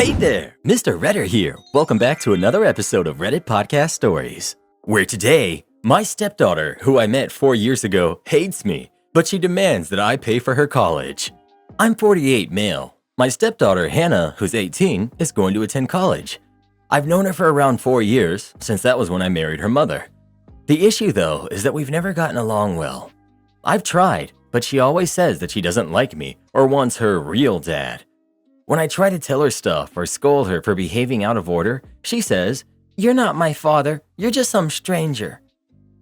Hey there, Mr. Redder here. Welcome back to another episode of Reddit Podcast Stories, where today, my stepdaughter, who I met 4 years ago, hates me, but she demands that I pay for her college. I'm 48 male. My stepdaughter, Hannah, who's 18, is going to attend college. I've known her for around 4 years, since that was when I married her mother. The issue, though, is that we've never gotten along well. I've tried, but she always says that she doesn't like me or wants her real dad. When I try to tell her stuff or scold her for behaving out of order, she says, "You're not my father, you're just some stranger."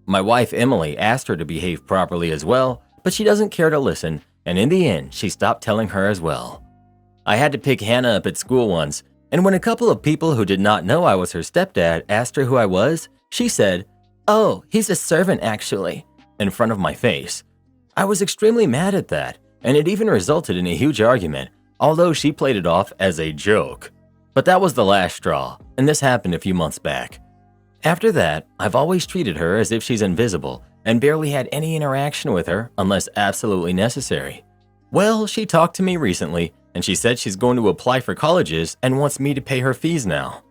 My wife Emily asked her to behave properly as well, but she doesn't care to listen, and in the end, she stopped telling her as well. I had to pick Hannah up at school once, and when a couple of people who did not know I was her stepdad asked her who I was, she said, "Oh, he's a servant actually," in front of my face. I was extremely mad at that, and it even resulted in a huge argument, although she played it off as a joke. But that was the last straw, and this happened a few months back. After that, I've always treated her as if she's invisible and barely had any interaction with her unless absolutely necessary. Well, she talked to me recently, and she said she's going to apply for colleges and wants me to pay her fees now.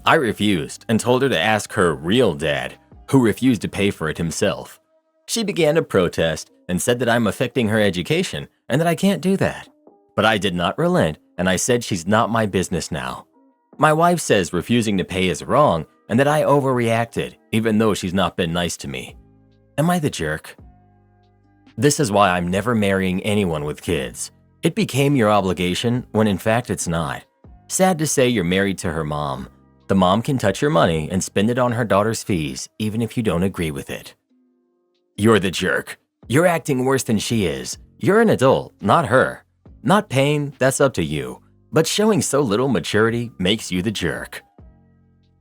I refused and told her to ask her real dad, who refused to pay for it himself. She began to protest and said that I'm affecting her education and that I can't do that. But I did not relent, and I said she's not my business now. My wife says refusing to pay is wrong and that I overreacted, even though she's not been nice to me. Am I the jerk? This is why I'm never marrying anyone with kids. It became your obligation when in fact it's not. Sad to say you're married to her mom. The mom can touch your money and spend it on her daughter's fees, even if you don't agree with it. You're the jerk. You're acting worse than she is. You're an adult, not her. Not paying, that's up to you, but showing so little maturity makes you the jerk.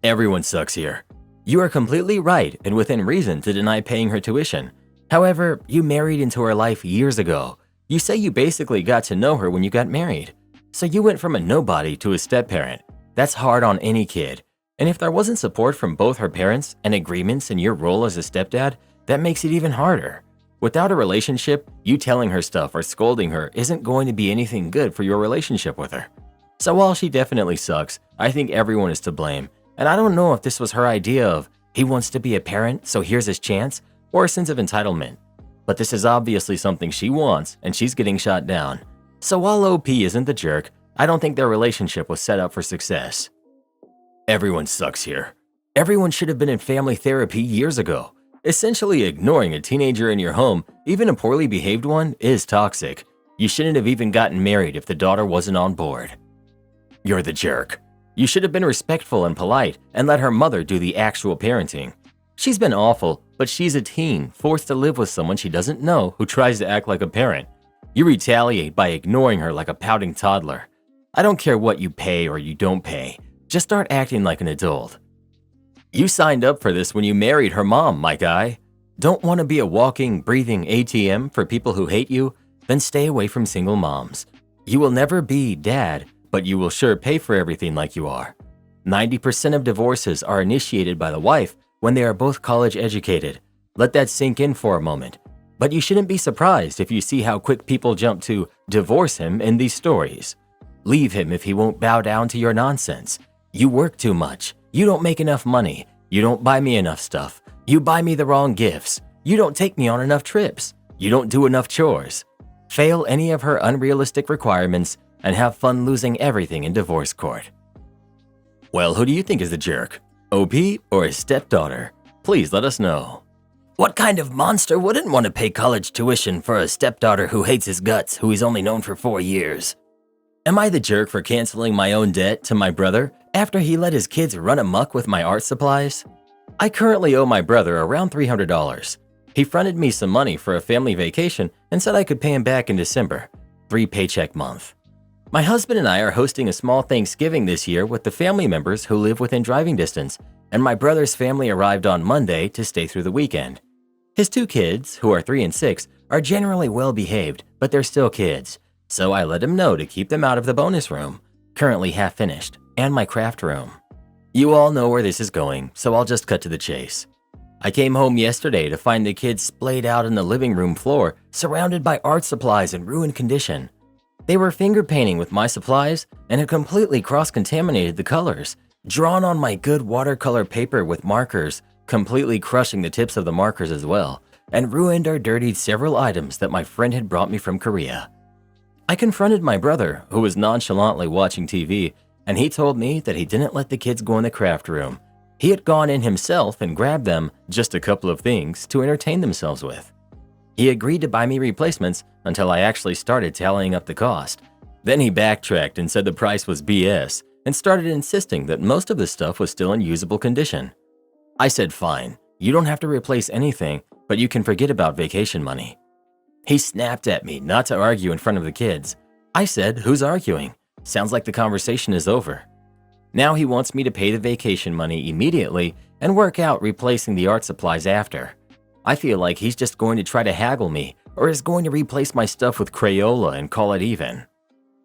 Everyone sucks here. You are completely right and within reason to deny paying her tuition. However, you married into her life years ago. You say you basically got to know her when you got married. So you went from a nobody to a step-parent. That's hard on any kid. And if there wasn't support from both her parents and agreements in your role as a stepdad, that makes it even harder. Without a relationship, you telling her stuff or scolding her isn't going to be anything good for your relationship with her. So while she definitely sucks, I think everyone is to blame. And I don't know if this was her idea of, he wants to be a parent, so here's his chance, or a sense of entitlement. But this is obviously something she wants, and she's getting shot down. So while OP isn't the jerk, I don't think their relationship was set up for success. Everyone sucks here. Everyone should have been in family therapy years ago. Essentially ignoring a teenager in your home, even a poorly behaved one, is toxic. You shouldn't have even gotten married if the daughter wasn't on board. You're the jerk. You should have been respectful and polite and let her mother do the actual parenting. She's been awful, but she's a teen, forced to live with someone she doesn't know who tries to act like a parent. You retaliate by ignoring her like a pouting toddler. I don't care what you pay or you don't pay. Just start acting like an adult. You signed up for this when you married her mom, my guy. Don't want to be a walking, breathing ATM for people who hate you? Then stay away from single moms. You will never be dad, but you will sure pay for everything like you are. 90% of divorces are initiated by the wife when they are both college educated. Let that sink in for a moment. But you shouldn't be surprised if you see how quick people jump to divorce him in these stories. Leave him if he won't bow down to your nonsense. You work too much. You don't make enough money. You don't buy me enough stuff. You buy me the wrong gifts. You don't take me on enough trips. You don't do enough chores. Fail any of her unrealistic requirements and have fun losing everything in divorce court. Well, who do you think is the jerk? OP or his stepdaughter? Please let us know. What kind of monster wouldn't want to pay college tuition for a stepdaughter who hates his guts, who he's only known for 4 years? Am I the jerk for canceling my own debt to my brother after he let his kids run amok with my art supplies? I currently owe my brother around $300. He fronted me some money for a family vacation and said I could pay him back in December, 3-paycheck month. My husband and I are hosting a small Thanksgiving this year with the family members who live within driving distance, and my brother's family arrived on Monday to stay through the weekend. His 2 kids, who are 3 and 6, are generally well behaved, but they're still kids. So I let him know to keep them out of the bonus room, currently half finished, and my craft room. You all know where this is going, so I'll just cut to the chase. I came home yesterday to find the kids splayed out in the living room floor, surrounded by art supplies in ruined condition. They were finger painting with my supplies and had completely cross-contaminated the colors, drawn on my good watercolor paper with markers, completely crushing the tips of the markers as well, and ruined or dirtied several items that my friend had brought me from Korea. I confronted my brother, who was nonchalantly watching TV, and he told me that he didn't let the kids go in the craft room. He had gone in himself and grabbed them, just a couple of things, to entertain themselves with. He agreed to buy me replacements until I actually started tallying up the cost. Then he backtracked and said the price was BS and started insisting that most of the stuff was still in usable condition. I said, fine, you don't have to replace anything, but you can forget about vacation money. He snapped at me not to argue in front of the kids. I said, who's arguing? Sounds like the conversation is over. Now he wants me to pay the vacation money immediately and work out replacing the art supplies after. I feel like he's just going to try to haggle me or is going to replace my stuff with Crayola and call it even.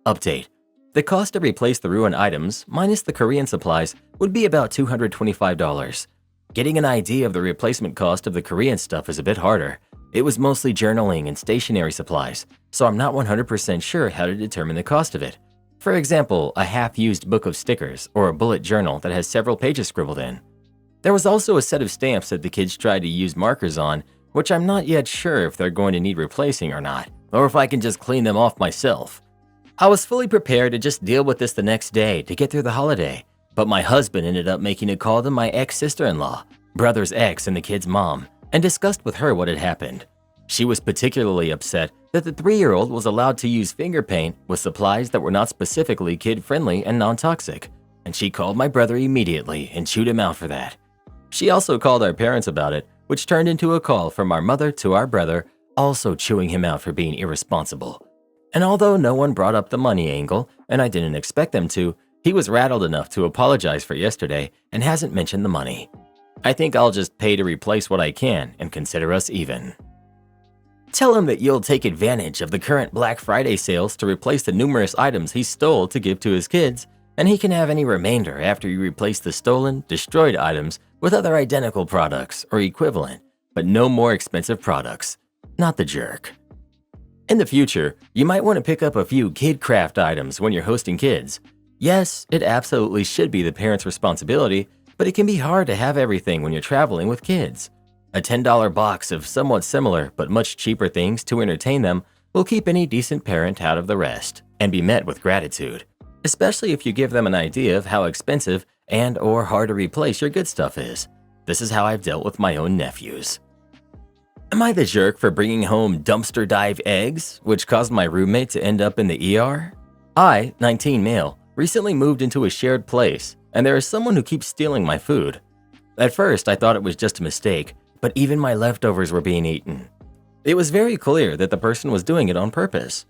Update. The cost to replace the ruined items, minus the Korean supplies, would be about $225. Getting an idea of the replacement cost of the Korean stuff is a bit harder. It was mostly journaling and stationery supplies, so I'm not 100% sure how to determine the cost of it. For example, a half-used book of stickers or a bullet journal that has several pages scribbled in. There was also a set of stamps that the kids tried to use markers on, which I'm not yet sure if they're going to need replacing or not, or if I can just clean them off myself. I was fully prepared to just deal with this the next day to get through the holiday, but my husband ended up making a call to my ex-sister-in-law, brother's ex and the kid's mom, and discussed with her what had happened. She was particularly upset that the 3-year-old was allowed to use finger paint with supplies that were not specifically kid-friendly and non-toxic, and she called my brother immediately and chewed him out for that. She also called our parents about it, which turned into a call from our mother to our brother, also chewing him out for being irresponsible. And although no one brought up the money angle, and I didn't expect them to, he was rattled enough to apologize for yesterday and hasn't mentioned the money. I think I'll just pay to replace what I can and consider us even. Tell him that you'll take advantage of the current Black Friday sales to replace the numerous items he stole to give to his kids, and he can have any remainder after you replace the stolen, destroyed items with other identical products or equivalent, but no more expensive products. Not the jerk. In the future, you might want to pick up a few kid craft items when you're hosting kids. Yes, it absolutely should be the parent's responsibility, but it can be hard to have everything when you're traveling with kids. A $10 box of somewhat similar but much cheaper things to entertain them will keep any decent parent out of the rest and be met with gratitude, especially if you give them an idea of how expensive and or hard to replace your good stuff is. This is how I've dealt with my own nephews. Am I the jerk for bringing home dumpster dive eggs, which caused my roommate to end up in the ER? I, 19 male, recently moved into a shared place, and there is someone who keeps stealing my food. At first, I thought it was just a mistake, but even my leftovers were being eaten. It was very clear that the person was doing it on purpose.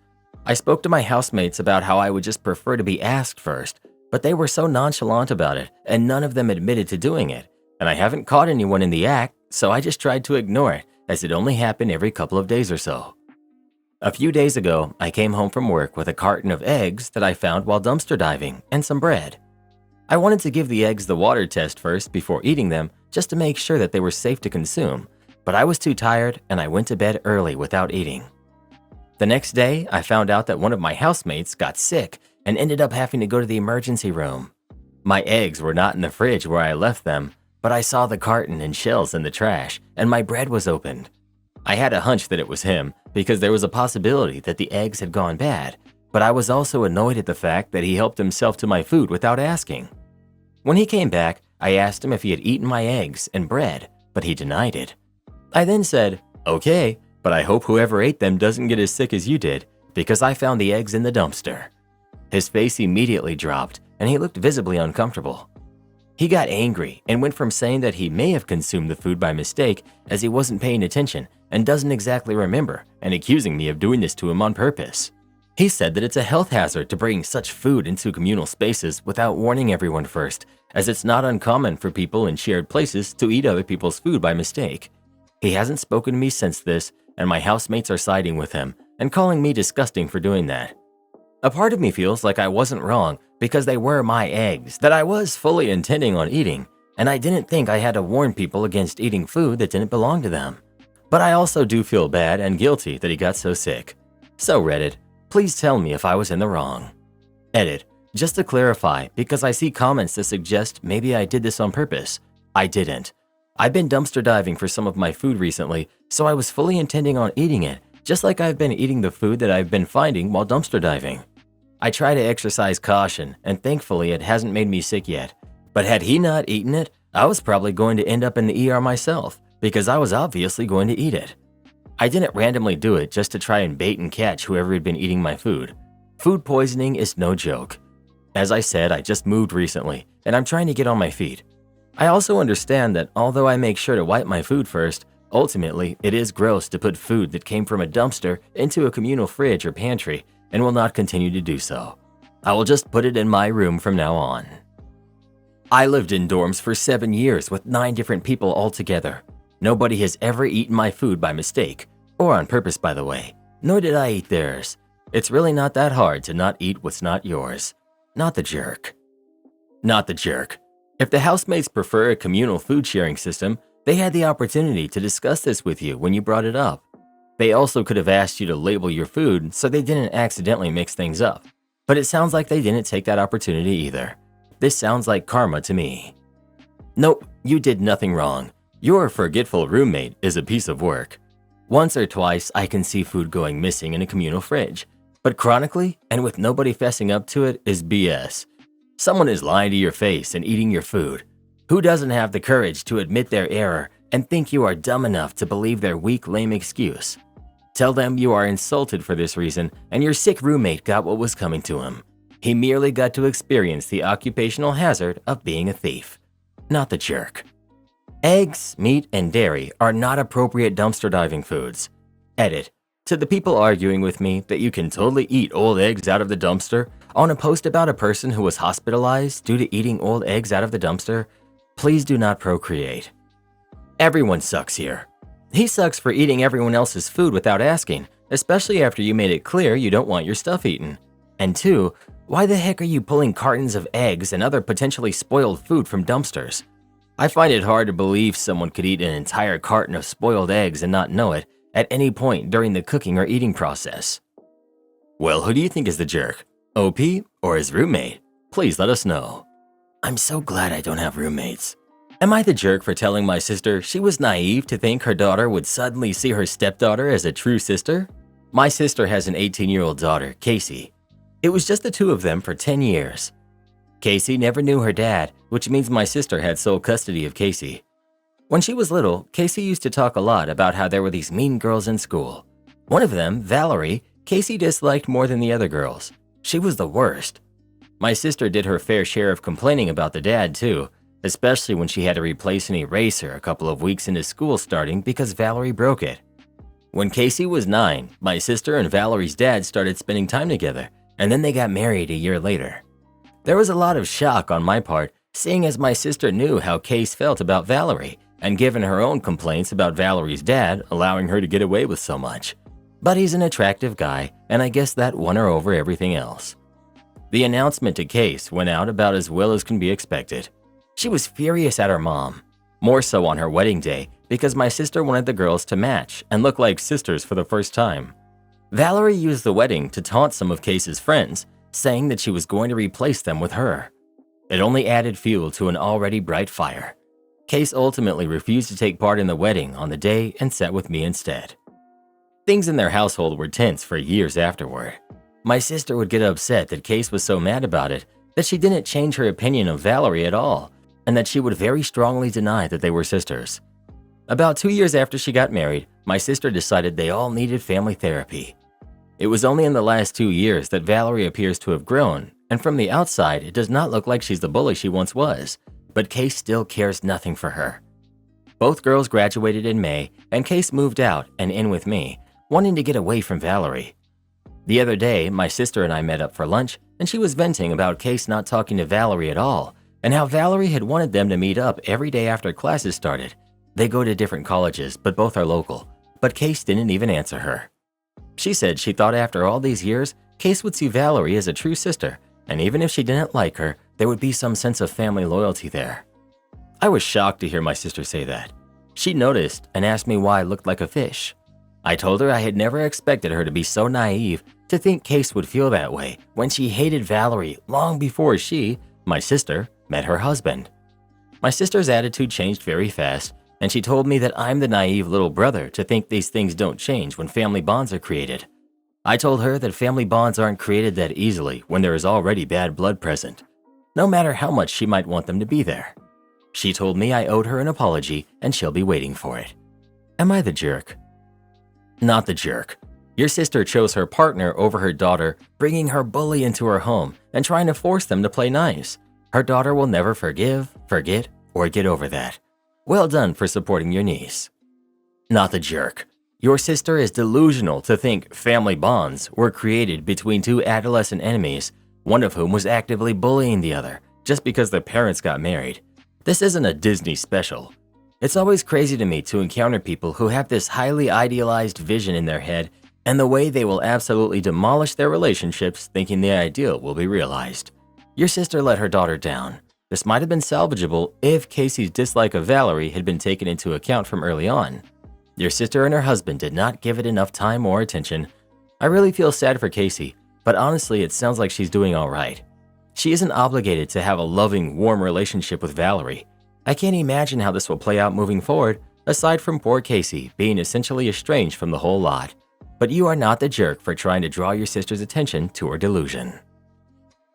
I spoke to my housemates about how I would just prefer to be asked first, but they were so nonchalant about it, and none of them admitted to doing it, and I haven't caught anyone in the act, so I just tried to ignore it, as it only happened every couple of days or so. A few days ago, I came home from work with a carton of eggs that I found while dumpster diving and some bread. I wanted to give the eggs the water test first before eating them, just to make sure that they were safe to consume, but I was too tired and I went to bed early without eating. The next day, I found out that one of my housemates got sick and ended up having to go to the emergency room. My eggs were not in the fridge where I left them, but I saw the carton and shells in the trash, and my bread was opened. I had a hunch that it was him because there was a possibility that the eggs had gone bad, but I was also annoyed at the fact that he helped himself to my food without asking. When he came back, I asked him if he had eaten my eggs and bread, but he denied it. I then said, "Okay, but I hope whoever ate them doesn't get as sick as you did, because I found the eggs in the dumpster." His face immediately dropped, and he looked visibly uncomfortable. He got angry and went from saying that he may have consumed the food by mistake as he wasn't paying attention and doesn't exactly remember, and accusing me of doing this to him on purpose. He said that it's a health hazard to bring such food into communal spaces without warning everyone first, as it's not uncommon for people in shared places to eat other people's food by mistake. He hasn't spoken to me since this, and my housemates are siding with him and calling me disgusting for doing that. A part of me feels like I wasn't wrong because they were my eggs that I was fully intending on eating, and I didn't think I had to warn people against eating food that didn't belong to them. But I also do feel bad and guilty that he got so sick. So Reddit, Please tell me if I was in the wrong. Edit. Just to clarify, because I see comments that suggest maybe I did this on purpose. I didn't. I've been dumpster diving for some of my food recently, so I was fully intending on eating it, just like I've been eating the food that I've been finding while dumpster diving. I try to exercise caution, and thankfully it hasn't made me sick yet. But had he not eaten it, I was probably going to end up in the ER myself, because I was obviously going to eat it. I didn't randomly do it just to try and bait and catch whoever had been eating my food. Food poisoning is no joke. As I said, I just moved recently, and I'm trying to get on my feet. I also understand that although I make sure to wipe my food first, ultimately it is gross to put food that came from a dumpster into a communal fridge or pantry, and will not continue to do so. I will just put it in my room from now on. I lived in dorms for 7 years with 9 different people altogether. Nobody has ever eaten my food by mistake, or on purpose by the way, nor did I eat theirs. It's really not that hard to not eat what's not yours. Not the jerk. Not the jerk. If the housemates prefer a communal food sharing system, they had the opportunity to discuss this with you when you brought it up. They also could have asked you to label your food so they didn't accidentally mix things up. But it sounds like they didn't take that opportunity either. This sounds like karma to me. Nope, you did nothing wrong. Your forgetful roommate is a piece of work. Once or twice, I can see food going missing in a communal fridge. But chronically, and with nobody fessing up to it, is BS. Someone is lying to your face and eating your food. Who doesn't have the courage to admit their error and think you are dumb enough to believe their weak, lame excuse? Tell them you are insulted for this reason and your sick roommate got what was coming to him. He merely got to experience the occupational hazard of being a thief. Not the jerk. Eggs, meat, and dairy are not appropriate dumpster diving foods. Edit. To the people arguing with me that you can totally eat old eggs out of the dumpster, on a post about a person who was hospitalized due to eating old eggs out of the dumpster, please do not procreate. Everyone sucks here. He sucks for eating everyone else's food without asking, especially after you made it clear you don't want your stuff eaten. And 2, why the heck are you pulling cartons of eggs and other potentially spoiled food from dumpsters? I find it hard to believe someone could eat an entire carton of spoiled eggs and not know it at any point during the cooking or eating process. Well, who do you think is the jerk? OP or his roommate? Please let us know. I'm so glad I don't have roommates. Am I the jerk for telling my sister she was naive to think her daughter would suddenly see her stepdaughter as a true sister? My sister has an 18-year-old daughter, Casey. It was just the 2 of them for 10 years. Casey never knew her dad, which means my sister had sole custody of Casey. When she was little, Casey used to talk a lot about how there were these mean girls in school. One of them, Valerie, Casey disliked more than the other girls. She was the worst. My sister did her fair share of complaining about the dad too, especially when she had to replace an eraser a couple of weeks into school starting because Valerie broke it. When Casey was 9, my sister and Valerie's dad started spending time together, and then they got married a year later. There was a lot of shock on my part, seeing as my sister knew how Case felt about Valerie, and given her own complaints about Valerie's dad allowing her to get away with so much. But he's an attractive guy, and I guess that won her over everything else. The announcement to Case went out about as well as can be expected. She was furious at her mom, more so on her wedding day because my sister wanted the girls to match and look like sisters for the first time. Valerie used the wedding to taunt some of Case's friends, saying that she was going to replace them with her. It only added fuel to an already bright fire. Case ultimately refused to take part in the wedding on the day and sat with me instead. Things in their household were tense for years afterward. My sister would get upset that Case was so mad about it that she didn't change her opinion of Valerie at all, and that she would very strongly deny that they were sisters. About 2 years after she got married, my sister decided they all needed family therapy. It was only in the last 2 years that Valerie appears to have grown, and from the outside, it does not look like she's the bully she once was, but Case still cares nothing for her. Both girls graduated in May, and Case moved out and in with me, wanting to get away from Valerie. The other day, my sister and I met up for lunch, and she was venting about Case not talking to Valerie at all, and how Valerie had wanted them to meet up every day after classes started. They go to different colleges, but both are local, but Case didn't even answer her. She said she thought after all these years, Case would see Valerie as a true sister, and even if she didn't like her, there would be some sense of family loyalty there. I was shocked to hear my sister say that. She noticed and asked me why I looked like a fish. I told her I had never expected her to be so naive to think Case would feel that way when she hated Valerie long before she, my sister, met her husband. My sister's attitude changed very fast, and she told me that I'm the naive little brother to think these things don't change when family bonds are created. I told her that family bonds aren't created that easily when there is already bad blood present, no matter how much she might want them to be there. She told me I owed her an apology and she'll be waiting for it. Am I the jerk? Not the jerk. Your sister chose her partner over her daughter, bringing her bully into her home and trying to force them to play nice. Her daughter will never forgive, forget, or get over that. Well done for supporting your niece. Not the jerk. Your sister is delusional to think family bonds were created between two adolescent enemies, one of whom was actively bullying the other just because their parents got married. This isn't a Disney special. It's always crazy to me to encounter people who have this highly idealized vision in their head and the way they will absolutely demolish their relationships thinking the ideal will be realized. Your sister let her daughter down. This might have been salvageable if Casey's dislike of Valerie had been taken into account from early on. Your sister and her husband did not give it enough time or attention. I really feel sad for Casey, but honestly it sounds like she's doing all right. She isn't obligated to have a loving, warm relationship with Valerie. I can't imagine how this will play out moving forward, aside from poor Casey being essentially estranged from the whole lot. But you are not the jerk for trying to draw your sister's attention to her delusion.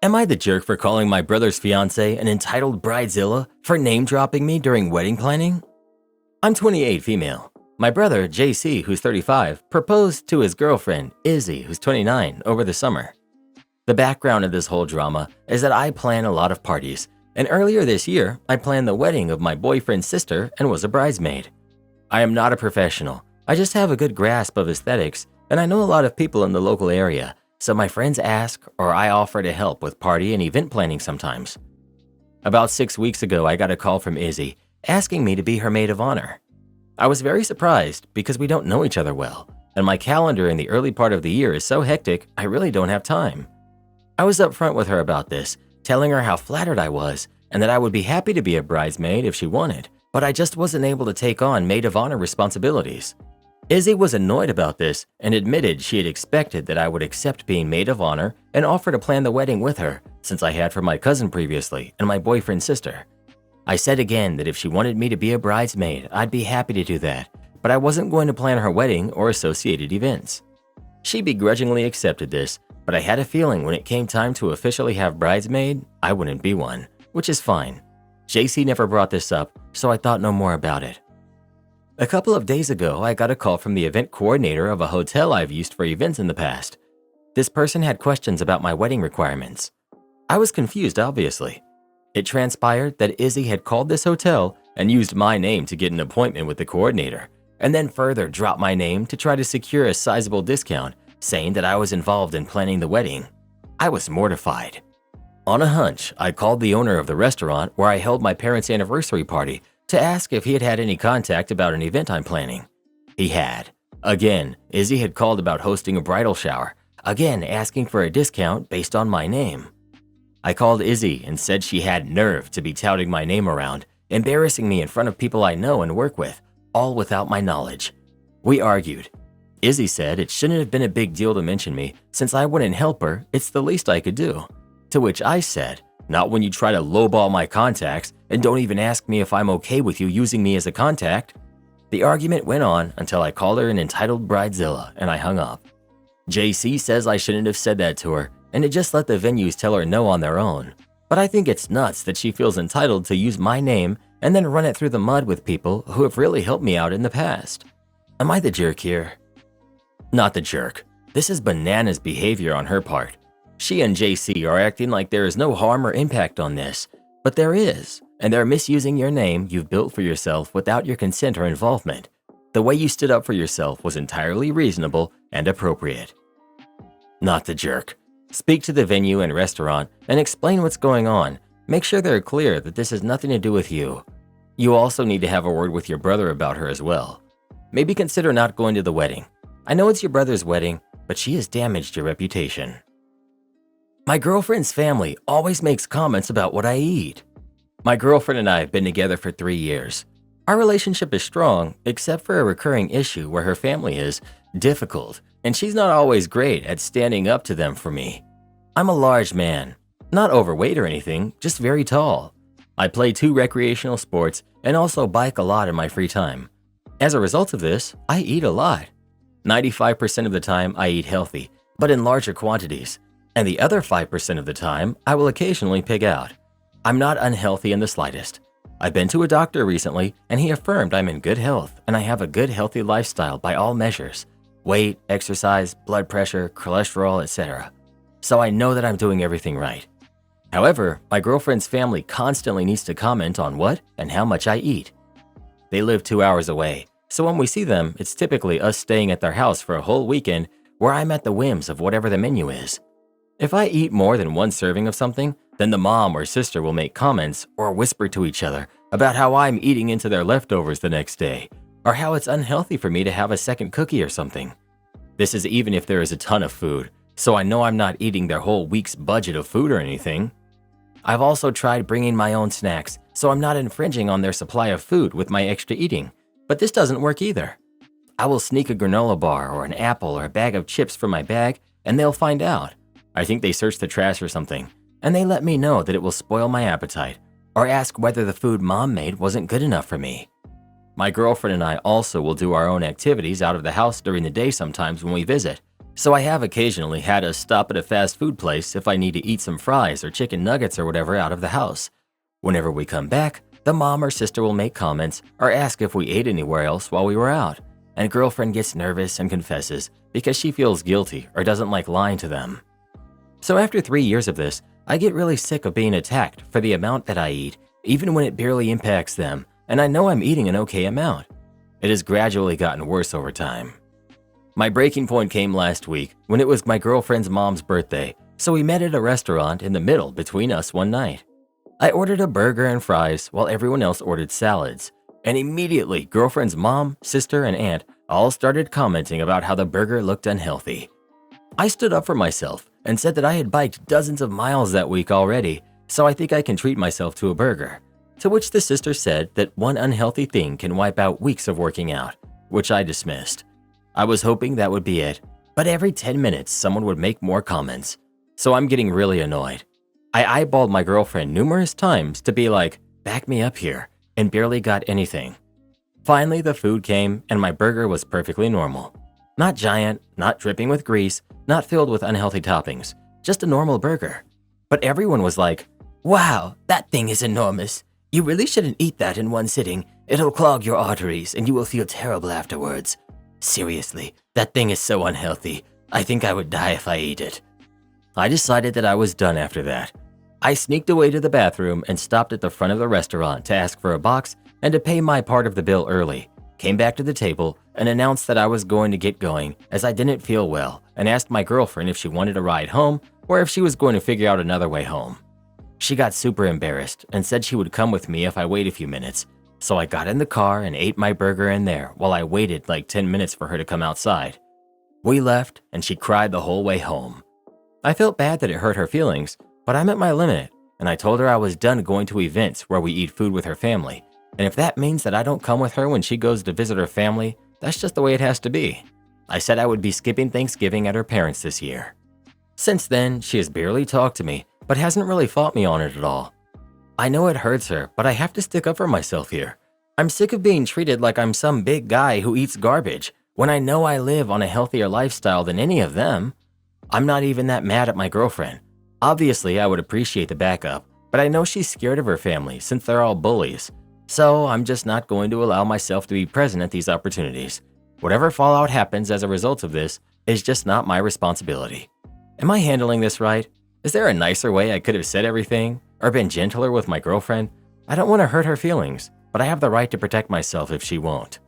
Am I the jerk for calling my brother's fiancé an entitled bridezilla for name-dropping me during wedding planning? I'm 28 female. My brother, JC, who's 35, proposed to his girlfriend, Izzy, who's 29, over the summer. The background of this whole drama is that I plan a lot of parties, and earlier this year, I planned the wedding of my boyfriend's sister and was a bridesmaid. I am not a professional. I just have a good grasp of aesthetics, and I know a lot of people in the local area, so my friends ask or I offer to help with party and event planning sometimes. About 6 weeks ago, I got a call from Izzy asking me to be her maid of honor. I was very surprised because we don't know each other well, and my calendar in the early part of the year is so hectic I really don't have time. I was upfront with her about this, telling her how flattered I was and that I would be happy to be a bridesmaid if she wanted, but I just wasn't able to take on maid of honor responsibilities. Izzy was annoyed about this and admitted she had expected that I would accept being maid of honor and offer to plan the wedding with her, since I had for my cousin previously and my boyfriend's sister. I said again that if she wanted me to be a bridesmaid, I'd be happy to do that, but I wasn't going to plan her wedding or associated events. She begrudgingly accepted this, but I had a feeling when it came time to officially have bridesmaid, I wouldn't be one, which is fine. JC never brought this up, so I thought no more about it. A couple of days ago, I got a call from the event coordinator of a hotel I've used for events in the past. This person had questions about my wedding requirements. I was confused, obviously. It transpired that Izzy had called this hotel and used my name to get an appointment with the coordinator, and then further dropped my name to try to secure a sizable discount, saying that I was involved in planning the wedding. I was mortified. On a hunch, I called the owner of the restaurant where I held my parents' anniversary party to ask if he had had any contact about an event I'm planning. He had. Again, Izzy had called about hosting a bridal shower, again asking for a discount based on my name. I called Izzy and said she had nerve to be touting my name around, embarrassing me in front of people I know and work with, all without my knowledge. We argued. Izzy said it shouldn't have been a big deal to mention me, since I wouldn't help her, it's the least I could do. To which I said, not when you try to lowball my contacts and don't even ask me if I'm okay with you using me as a contact. The argument went on until I called her an entitled bridezilla and I hung up. JC says I shouldn't have said that to her and to just let the venues tell her no on their own. But I think it's nuts that she feels entitled to use my name and then run it through the mud with people who have really helped me out in the past. Am I the jerk here? Not the jerk. This is bananas behavior on her part. She and JC are acting like there is no harm or impact on this, but there is, and they're misusing your name you've built for yourself without your consent or involvement. The way you stood up for yourself was entirely reasonable and appropriate. Not the jerk. Speak to the venue and restaurant and explain what's going on. Make sure they're clear that this has nothing to do with you. You also need to have a word with your brother about her as well. Maybe consider not going to the wedding. I know it's your brother's wedding, but she has damaged your reputation. My girlfriend's family always makes comments about what I eat. My girlfriend and I have been together for 3 years. Our relationship is strong, except for a recurring issue where her family is, difficult, and she's not always great at standing up to them for me. I'm a large man, not overweight or anything, just very tall. I play 2 recreational sports and also bike a lot in my free time. As a result of this, I eat a lot. 95% of the time I eat healthy, but in larger quantities, and the other 5% of the time I will occasionally pig out. I'm not unhealthy in the slightest. I've been to a doctor recently and he affirmed I'm in good health and I have a good healthy lifestyle by all measures: weight, exercise, blood pressure, cholesterol, etc. So I know that I'm doing everything right. However, my girlfriend's family constantly needs to comment on what and how much I eat. They live 2 hours away, so when we see them, it's typically us staying at their house for a whole weekend where I'm at the whims of whatever the menu is. If I eat more than 1 serving of something, then the mom or sister will make comments or whisper to each other about how I'm eating into their leftovers the next day, or how it's unhealthy for me to have a second cookie or something. This is even if there is a ton of food, so I know I'm not eating their whole week's budget of food or anything. I've also tried bringing my own snacks, so I'm not infringing on their supply of food with my extra eating, but this doesn't work either. I will sneak a granola bar or an apple or a bag of chips from my bag, and they'll find out. I think they search the trash or something, and they let me know that it will spoil my appetite, or ask whether the food mom made wasn't good enough for me. My girlfriend and I also will do our own activities out of the house during the day sometimes when we visit, so I have occasionally had us stop at a fast food place if I need to eat some fries or chicken nuggets or whatever out of the house. Whenever we come back, the mom or sister will make comments or ask if we ate anywhere else while we were out, and girlfriend gets nervous and confesses because she feels guilty or doesn't like lying to them. So after 3 years of this, I get really sick of being attacked for the amount that I eat, even when it barely impacts them, and I know I'm eating an okay amount. It has gradually gotten worse over time. My breaking point came last week when it was my girlfriend's mom's birthday, so we met at a restaurant in the middle between us one night. I ordered a burger and fries while everyone else ordered salads, and immediately girlfriend's mom, sister, and aunt all started commenting about how the burger looked unhealthy. I stood up for myself and said that I had biked dozens of miles that week already, so I think I can treat myself to a burger. To which the sister said that one unhealthy thing can wipe out weeks of working out, which I dismissed. I was hoping that would be it, but every 10 minutes someone would make more comments, so I'm getting really annoyed. I eyeballed my girlfriend numerous times to be like, back me up here, and barely got anything. Finally, the food came and my burger was perfectly normal. Not giant, not dripping with grease, not filled with unhealthy toppings, just a normal burger. But everyone was like, "Wow, that thing is enormous. You really shouldn't eat that in one sitting. It'll clog your arteries and you will feel terrible afterwards. Seriously, that thing is so unhealthy. I think I would die if I ate it." I decided that I was done after that. I sneaked away to the bathroom and stopped at the front of the restaurant to ask for a box and to pay my part of the bill early, came back to the table and announced that I was going to get going as I didn't feel well, and asked my girlfriend if she wanted a ride home or if she was going to figure out another way home. She got super embarrassed and said she would come with me if I wait a few minutes, so I got in the car and ate my burger in there while I waited like 10 minutes for her to come outside. We left and she cried the whole way home. I felt bad that it hurt her feelings, but I'm at my limit, and I told her I was done going to events where we eat food with her family, and if that means that I don't come with her when she goes to visit her family, that's just the way it has to be. I said I would be skipping Thanksgiving at her parents' this year. Since then, she has barely talked to me, but hasn't really fought me on it at all. I know it hurts her, but I have to stick up for myself here. I'm sick of being treated like I'm some big guy who eats garbage when I know I live on a healthier lifestyle than any of them. I'm not even that mad at my girlfriend. Obviously, I would appreciate the backup, but I know she's scared of her family since they're all bullies. So I'm just not going to allow myself to be present at these opportunities. Whatever fallout happens as a result of this is just not my responsibility. Am I handling this right? Is there a nicer way I could have said everything or been gentler with my girlfriend? I don't want to hurt her feelings, but I have the right to protect myself if she won't.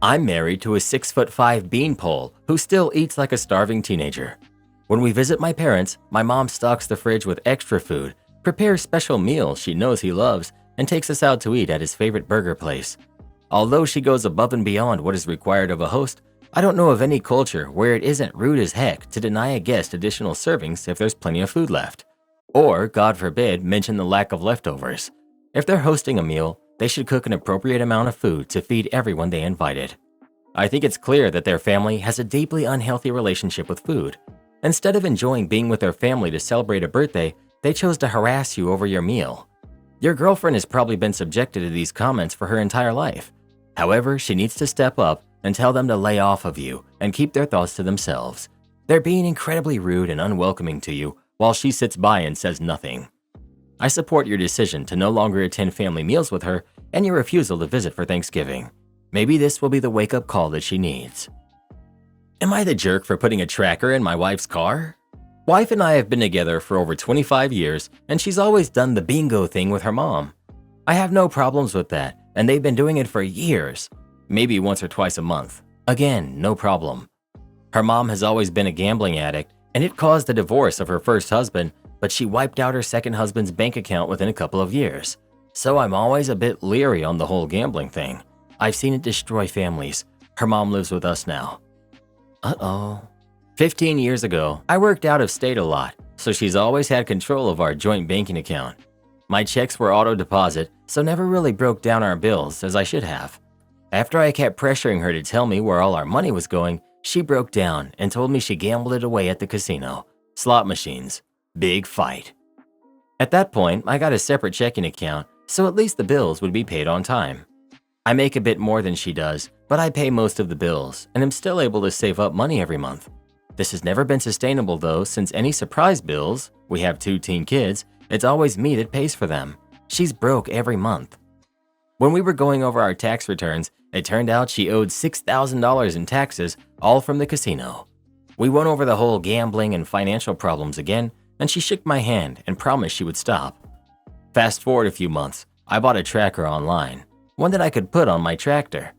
I'm married to a 6'5" beanpole who still eats like a starving teenager. When we visit my parents, my mom stocks the fridge with extra food, prepares special meals she knows he loves, and takes us out to eat at his favorite burger place. Although she goes above and beyond what is required of a host, I don't know of any culture where it isn't rude as heck to deny a guest additional servings if there's plenty of food left. Or, God forbid, mention the lack of leftovers. If they're hosting a meal, they should cook an appropriate amount of food to feed everyone they invited. I think it's clear that their family has a deeply unhealthy relationship with food. Instead of enjoying being with their family to celebrate a birthday, they chose to harass you over your meal. Your girlfriend has probably been subjected to these comments for her entire life. However, she needs to step up and tell them to lay off of you and keep their thoughts to themselves. They're being incredibly rude and unwelcoming to you while she sits by and says nothing. I support your decision to no longer attend family meals with her and your refusal to visit for Thanksgiving. Maybe this will be the wake-up call that she needs. Am I the jerk for putting a tracker in my wife's car? Wife and I have been together for over 25 years, and she's always done the bingo thing with her mom. I have no problems with that, and they've been doing it for years, maybe once or twice a month. Again, no problem. Her mom has always been a gambling addict, and it caused the divorce of her first husband, but she wiped out her second husband's bank account within a couple of years. So I'm always a bit leery on the whole gambling thing. I've seen it destroy families. Her mom lives with us now. Uh-oh. 15 years ago, I worked out of state a lot, so she's always had control of our joint banking account. My checks were auto-deposit, so never really broke down our bills as I should have. After I kept pressuring her to tell me where all our money was going, she broke down and told me she gambled it away at the casino. Slot machines. Big fight. At that point, I got a separate checking account, so at least the bills would be paid on time. I make a bit more than she does, but I pay most of the bills and am still able to save up money every month. This has never been sustainable though, since any surprise bills, we have 2 teen kids, it's always me that pays for them. She's broke every month. When we were going over our tax returns, it turned out she owed $6,000 in taxes, all from the casino. We went over the whole gambling and financial problems again, and she shook my hand and promised she would stop. Fast forward a few months, I bought a tracker online, one that I could put on my tractor.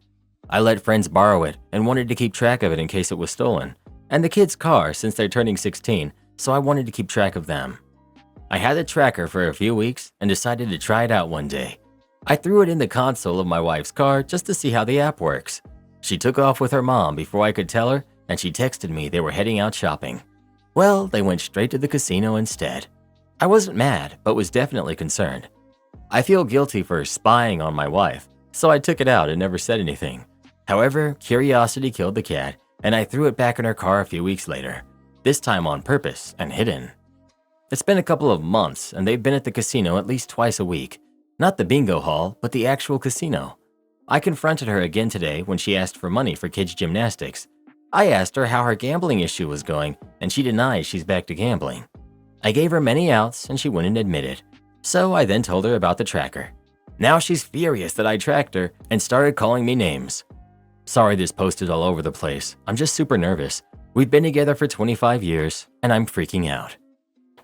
I let friends borrow it and wanted to keep track of it in case it was stolen, and the kids' car since they're turning 16, so I wanted to keep track of them. I had the tracker for a few weeks and decided to try it out one day. I threw it in the console of my wife's car just to see how the app works. She took off with her mom before I could tell her, and she texted me they were heading out shopping. Well, they went straight to the casino instead. I wasn't mad, but was definitely concerned. I feel guilty for spying on my wife, so I took it out and never said anything. However, curiosity killed the cat, and I threw it back in her car a few weeks later, this time on purpose and hidden. It's been a couple of months, and they've been at the casino at least twice a week. Not the bingo hall, but the actual casino. I confronted her again today when she asked for money for kids' gymnastics. I asked her how her gambling issue was going, and she denies she's back to gambling. I gave her many outs, and she wouldn't admit it. So I then told her about the tracker. Now she's furious that I tracked her and started calling me names. Sorry this post is all over the place. I'm just super nervous. We've been together for 25 years, and I'm freaking out.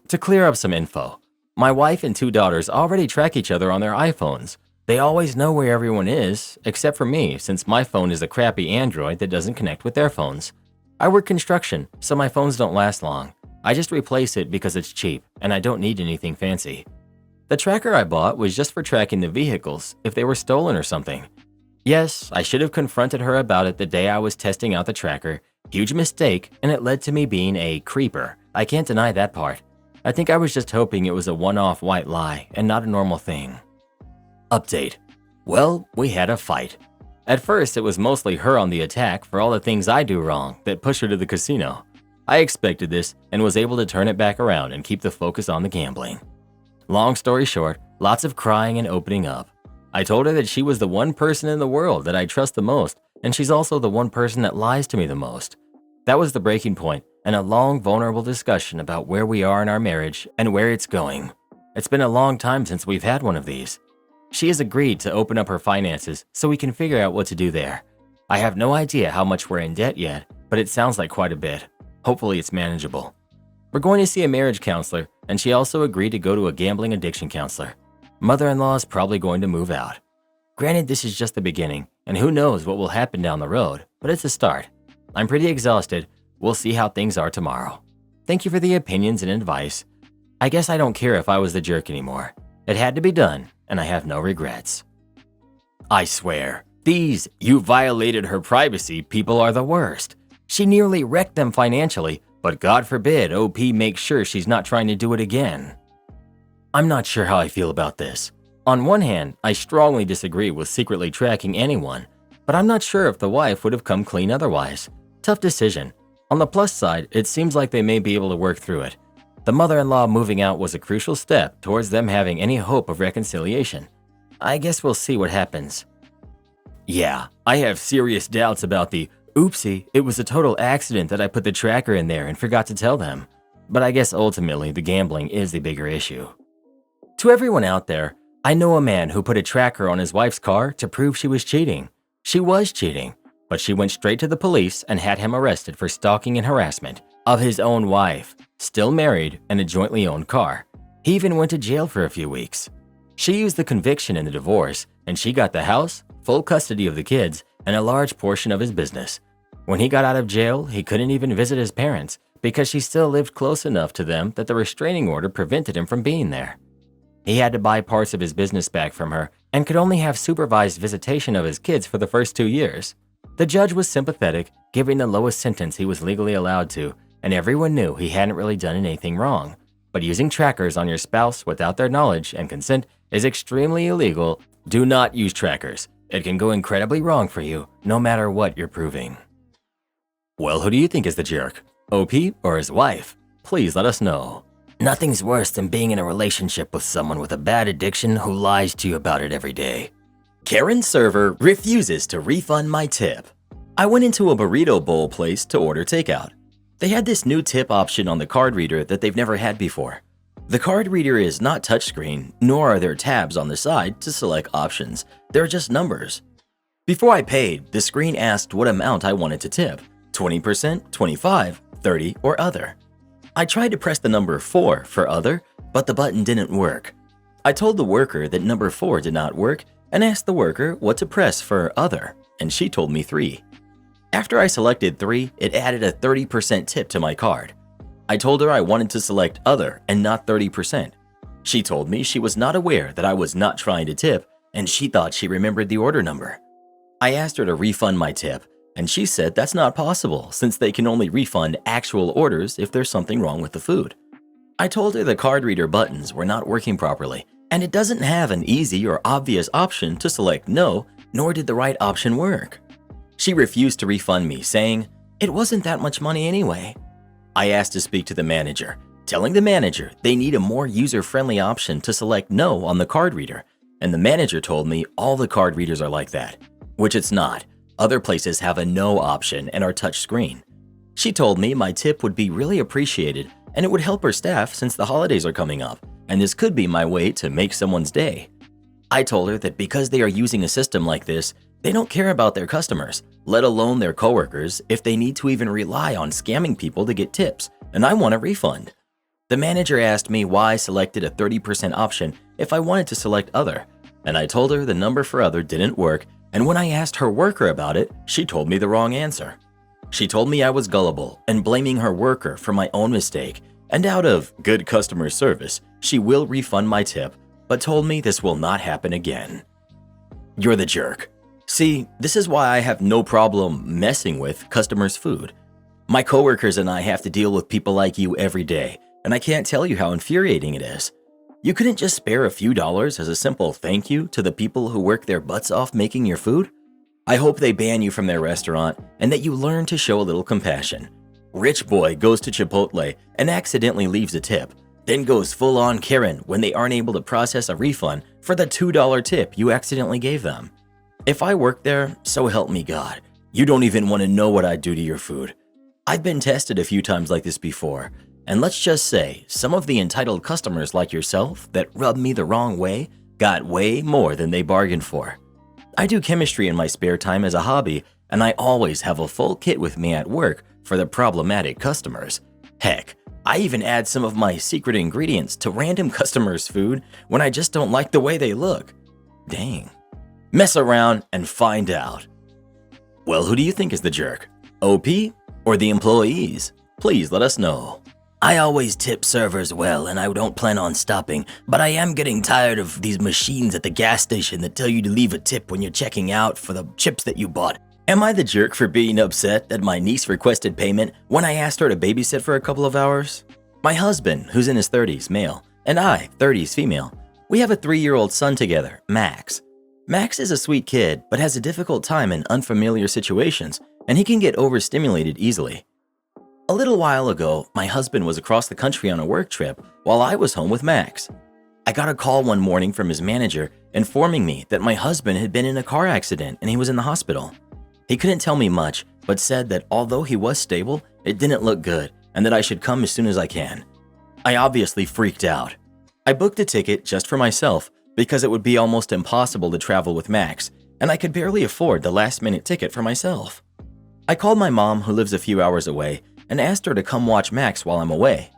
To clear up some info, my wife and 2 daughters already track each other on their iPhones. They always know where everyone is, except for me, since my phone is a crappy Android that doesn't connect with their phones. I work construction, so my phones don't last long. I just replace it because it's cheap, and I don't need anything fancy. The tracker I bought was just for tracking the vehicles if they were stolen or something. Yes, I should have confronted her about it the day I was testing out the tracker. Huge mistake, and it led to me being a creeper. I can't deny that part. I think I was just hoping it was a one-off white lie and not a normal thing. Update. Well, we had a fight. At first, it was mostly her on the attack for all the things I do wrong that push her to the casino. I expected this and was able to turn it back around and keep the focus on the gambling. Long story short, lots of crying and opening up. I told her that she was the one person in the world that I trust the most, and she's also the one person that lies to me the most. That was the breaking point, and a long, vulnerable discussion about where we are in our marriage and where it's going. It's been a long time since we've had one of these. She has agreed to open up her finances so we can figure out what to do there. I have no idea how much we're in debt yet, but it sounds like quite a bit. Hopefully it's manageable. We're going to see a marriage counselor, and she also agreed to go to a gambling addiction counselor. Mother-in-law is probably going to move out. Granted, this is just the beginning, and who knows what will happen down the road, but it's a start. I'm pretty exhausted. We'll see how things are tomorrow. Thank you for the opinions and advice. I guess I don't care if I was the jerk anymore. It had to be done, and I have no regrets. I swear, these "you violated her privacy" people are the worst. She nearly wrecked them financially, but God forbid OP makes sure she's not trying to do it again. I'm not sure how I feel about this. On one hand, I strongly disagree with secretly tracking anyone. but I'm not sure if the wife would have come clean otherwise. Tough decision. On the plus side, it seems like they may be able to work through it. The mother-in-law moving out was a crucial step towards them having any hope of reconciliation. I guess we'll see what happens. Yeah, I have serious doubts about the oopsie, it was a total accident that I put the tracker in there and forgot to tell them. But I guess ultimately the gambling is the bigger issue. To everyone out there, I know a man who put a tracker on his wife's car to prove she was cheating. She was cheating, but she went straight to the police and had him arrested for stalking and harassment of his own wife, still married and a jointly owned car. He even went to jail for a few weeks. She used the conviction in the divorce, and she got the house, full custody of the kids, and a large portion of his business. When he got out of jail, he couldn't even visit his parents because she still lived close enough to them that the restraining order prevented him from being there. He had to buy parts of his business back from her and could only have supervised visitation of his kids for the first 2 years. The judge was sympathetic, giving the lowest sentence he was legally allowed to, and everyone knew he hadn't really done anything wrong. But using trackers on your spouse without their knowledge and consent is extremely illegal. Do not use trackers. It can go incredibly wrong for you, no matter what you're proving. Well, who do you think is the jerk? OP or his wife? Please let us know. Nothing's worse than being in a relationship with someone with a bad addiction who lies to you about it every day. Karen's server refuses to refund my tip. I went into a burrito bowl place to order takeout. They had this new tip option on the card reader that they've never had before. The card reader is not touchscreen, nor are there tabs on the side to select options. They're just numbers. Before I paid, the screen asked what amount I wanted to tip, 20%, 25, 30, or other. I tried to press the number 4 for other, but the button didn't work. I told the worker that number 4 did not work and asked the worker what to press for other, and she told me 3. After I selected 3, it added a 30% tip to my card. I told her I wanted to select other and not 30%. She told me she was not aware that I was not trying to tip, and she thought she remembered the order number. I asked her to refund my tip, and she said that's not possible since they can only refund actual orders if there's something wrong with the food. I told her the card reader buttons were not working properly, and it doesn't have an easy or obvious option to select no, nor did the right option work. She refused to refund me, saying, "It wasn't that much money anyway." I asked to speak to the manager, telling the manager they need a more user-friendly option to select no on the card reader, and the manager told me all the card readers are like that, which it's not. Other places have a no option and are touchscreen. She told me my tip would be really appreciated and it would help her staff since the holidays are coming up, and this could be my way to make someone's day. I told her that because they are using a system like this, they don't care about their customers, let alone their coworkers, if they need to even rely on scamming people to get tips, and I want a refund. The manager asked me why I selected a 30% option if I wanted to select other, and I told her the number for other didn't work, and when I asked her worker about it, she told me the wrong answer. She told me I was gullible and blaming her worker for my own mistake, and out of good customer service, she will refund my tip, but told me this will not happen again. You're the jerk. See, this is why I have no problem messing with customers' food. My coworkers and I have to deal with people like you every day, and I can't tell you how infuriating it is. You couldn't just spare a few dollars as a simple thank you to the people who work their butts off making your food? I hope they ban you from their restaurant and that you learn to show a little compassion. Rich boy goes to Chipotle and accidentally leaves a tip, then goes full-on Karen when they aren't able to process a refund for the $2 tip you accidentally gave them. If I worked there, so help me God, you don't even want to know what I'd do to your food. I've been tested a few times like this before, and let's just say some of the entitled customers like yourself that rubbed me the wrong way got way more than they bargained for. I do chemistry in my spare time as a hobby, and I always have a full kit with me at work for the problematic customers. Heck, I even add some of my secret ingredients to random customers' food when I just don't like the way they look. Dang. Mess around and find out. Well, who do you think is the jerk? OP or the employees? Please let us know. I always tip servers well and I don't plan on stopping, but I am getting tired of these machines at the gas station that tell you to leave a tip when you're checking out for the chips that you bought. Am I the jerk for being upset that my niece requested payment when I asked her to babysit for a couple of hours? My husband, who's in his 30s, male, and I, 30s, female, we have a 3-year-old son together, Max. Max is a sweet kid, but has a difficult time in unfamiliar situations, and he can get overstimulated easily. A little while ago, my husband was across the country on a work trip while I was home with Max. I got a call one morning from his manager informing me that my husband had been in a car accident and he was in the hospital. He couldn't tell me much, but said that although he was stable, it didn't look good and that I should come as soon as I can. I obviously freaked out. I booked a ticket just for myself because it would be almost impossible to travel with Max, and I could barely afford the last-minute ticket for myself. I called my mom, who lives a few hours away, and asked her to come watch Max while I'm away.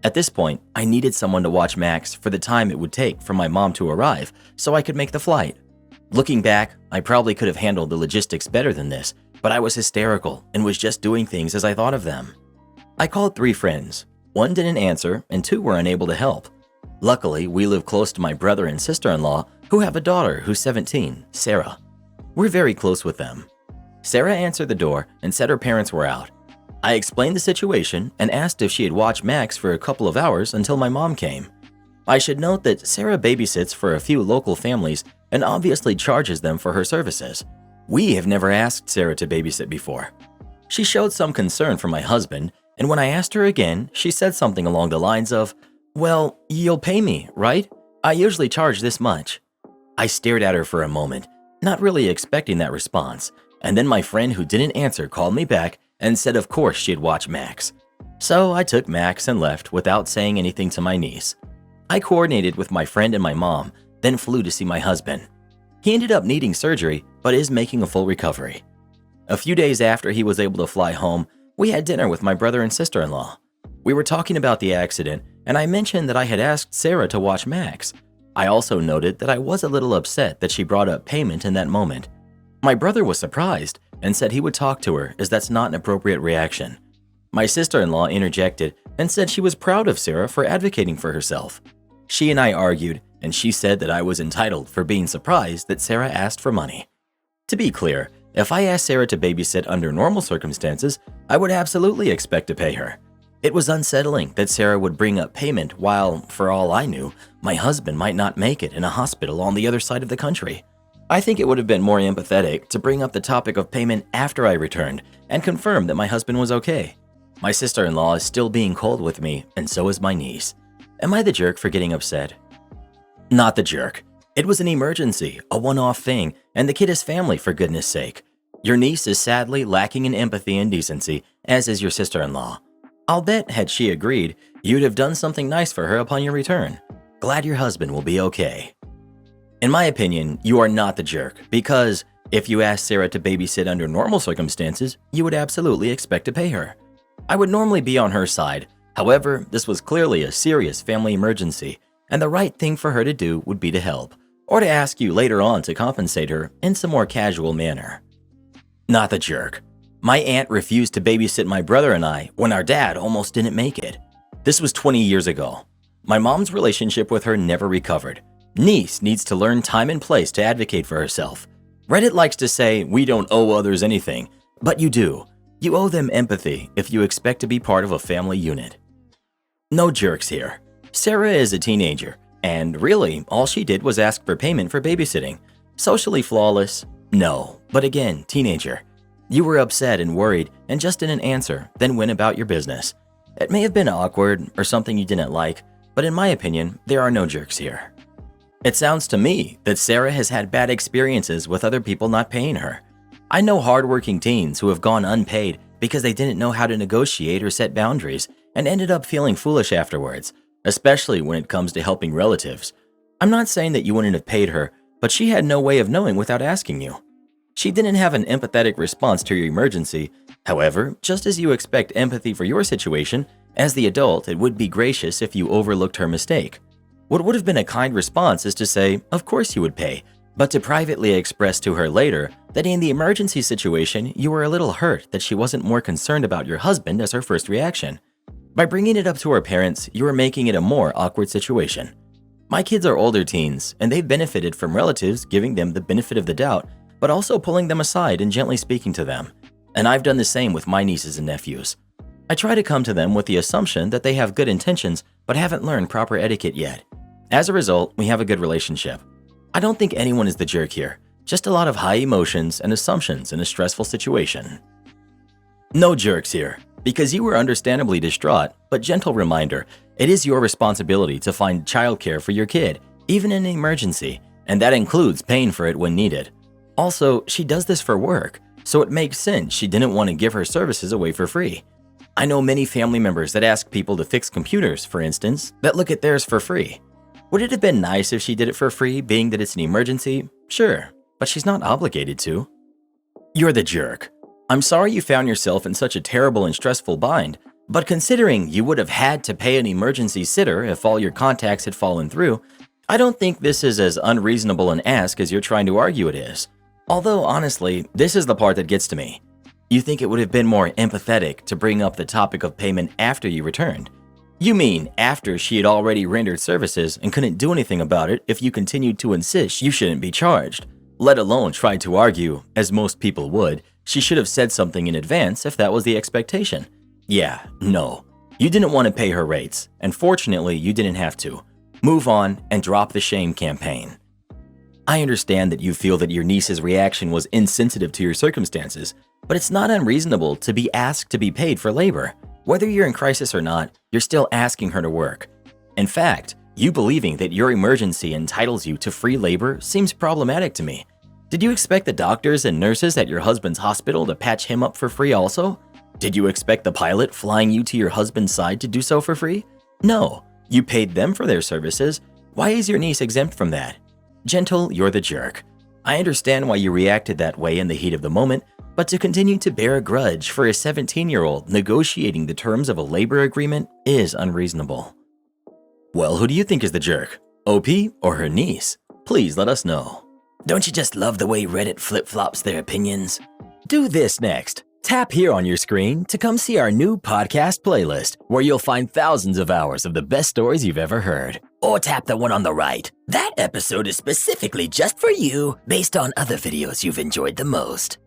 At this point, I needed someone to watch Max for the time it would take for my mom to arrive so I could make the flight. Looking back, I probably could have handled the logistics better than this, but I was hysterical and was just doing things as I thought of them. I called 3 friends. 1 didn't answer and 2 were unable to help. Luckily, we live close to my brother and sister-in-law who have a daughter who's 17, Sarah. We're very close with them. Sarah answered the door and said her parents were out. I explained the situation and asked if she had watched Max for a couple of hours until my mom came. I should note that Sarah babysits for a few local families and obviously charges them for her services. We have never asked Sarah to babysit before. She showed some concern for my husband, and when I asked her again, she said something along the lines of, "Well, you'll pay me, right? I usually charge this much." I stared at her for a moment, not really expecting that response, and then my friend who didn't answer called me back and said of course she had watched Max. So I took Max and left without saying anything to my niece. I coordinated with my friend and my mom, then flew to see my husband. He ended up needing surgery, but is making a full recovery. A few days after he was able to fly home, we had dinner with my brother and sister-in-law. We were talking about the accident, and I mentioned that I had asked Sarah to watch Max. I also noted that I was a little upset that she brought up payment in that moment. My brother was surprised and said he would talk to her as that's not an appropriate reaction. My sister-in-law interjected and said she was proud of Sarah for advocating for herself. She and I argued, and she said that I was entitled for being surprised that Sarah asked for money. To be clear, if I asked Sarah to babysit under normal circumstances, I would absolutely expect to pay her. It was unsettling that Sarah would bring up payment while, for all I knew, my husband might not make it in a hospital on the other side of the country. I think it would have been more empathetic to bring up the topic of payment after I returned and confirm that my husband was okay. My sister-in-law is still being cold with me, and so is my niece. Am I the jerk for getting upset? Not the jerk. It was an emergency, a one-off thing, and the kid is family for goodness sake. Your niece is sadly lacking in empathy and decency, as is your sister-in-law. I'll bet had she agreed, you'd have done something nice for her upon your return. Glad your husband will be okay. In my opinion, you are not the jerk, because if you asked Sarah to babysit under normal circumstances, you would absolutely expect to pay her. I would normally be on her side. However, this was clearly a serious family emergency, and the right thing for her to do would be to help, or to ask you later on to compensate her in some more casual manner. Not the jerk. My aunt refused to babysit my brother and I when our dad almost didn't make it. This was 20 years ago. My mom's relationship with her never recovered. Niece needs to learn time and place to advocate for herself. Reddit likes to say we don't owe others anything, but you do. You owe them empathy if you expect to be part of a family unit. No jerks here. Sarah is a teenager, and really, all she did was ask for payment for babysitting. Socially flawless? No, but again, teenager. You were upset and worried and just didn't answer, then went about your business. It may have been awkward or something you didn't like, but in my opinion, there are no jerks here. It sounds to me that Sarah has had bad experiences with other people not paying her. I know hardworking teens who have gone unpaid because they didn't know how to negotiate or set boundaries and ended up feeling foolish afterwards, especially when it comes to helping relatives. I'm not saying that you wouldn't have paid her, but she had no way of knowing without asking you. She didn't have an empathetic response to your emergency. However, just as you expect empathy for your situation, as the adult, it would be gracious if you overlooked her mistake. What would have been a kind response is to say, of course you would pay, but to privately express to her later that in the emergency situation, you were a little hurt that she wasn't more concerned about your husband as her first reaction. By bringing it up to her parents, you are making it a more awkward situation. My kids are older teens, and they've benefited from relatives giving them the benefit of the doubt, but also pulling them aside and gently speaking to them. And I've done the same with my nieces and nephews. I try to come to them with the assumption that they have good intentions but haven't learned proper etiquette yet. As a result, we have a good relationship. I don't think anyone is the jerk here, just a lot of high emotions and assumptions in a stressful situation. No jerks here, because you were understandably distraught, but gentle reminder, it is your responsibility to find childcare for your kid, even in an emergency, and that includes paying for it when needed. Also, she does this for work, so it makes sense she didn't want to give her services away for free. I know many family members that ask people to fix computers, for instance, that look at theirs for free. Would it have been nice if she did it for free, being that it's an emergency? Sure, but she's not obligated to. You're the jerk. I'm sorry you found yourself in such a terrible and stressful bind, but considering you would have had to pay an emergency sitter if all your contacts had fallen through, I don't think this is as unreasonable an ask as you're trying to argue it is. Although, honestly, this is the part that gets to me. You think it would have been more empathetic to bring up the topic of payment after you returned. You mean after she had already rendered services and couldn't do anything about it if you continued to insist you shouldn't be charged, let alone try to argue, as most people would, she should have said something in advance if that was the expectation. Yeah, no. You didn't want to pay her rates, and fortunately you didn't have to. Move on and drop the shame campaign. I understand that you feel that your niece's reaction was insensitive to your circumstances, but it's not unreasonable to be asked to be paid for labor. Whether you're in crisis or not, you're still asking her to work. In fact, you believing that your emergency entitles you to free labor seems problematic to me. Did you expect the doctors and nurses at your husband's hospital to patch him up for free also? Did you expect the pilot flying you to your husband's side to do so for free? No, you paid them for their services. Why is your niece exempt from that? Gentle, you're the jerk. I understand why you reacted that way in the heat of the moment, but to continue to bear a grudge for a 17-year-old negotiating the terms of a labor agreement is unreasonable. Well, who do you think is the jerk? OP or her niece? Please let us know. Don't you just love the way Reddit flip-flops their opinions? Do this next. Tap here on your screen to come see our new podcast playlist, where you'll find thousands of hours of the best stories you've ever heard. Or tap the one on the right. That episode is specifically just for you, based on other videos you've enjoyed the most.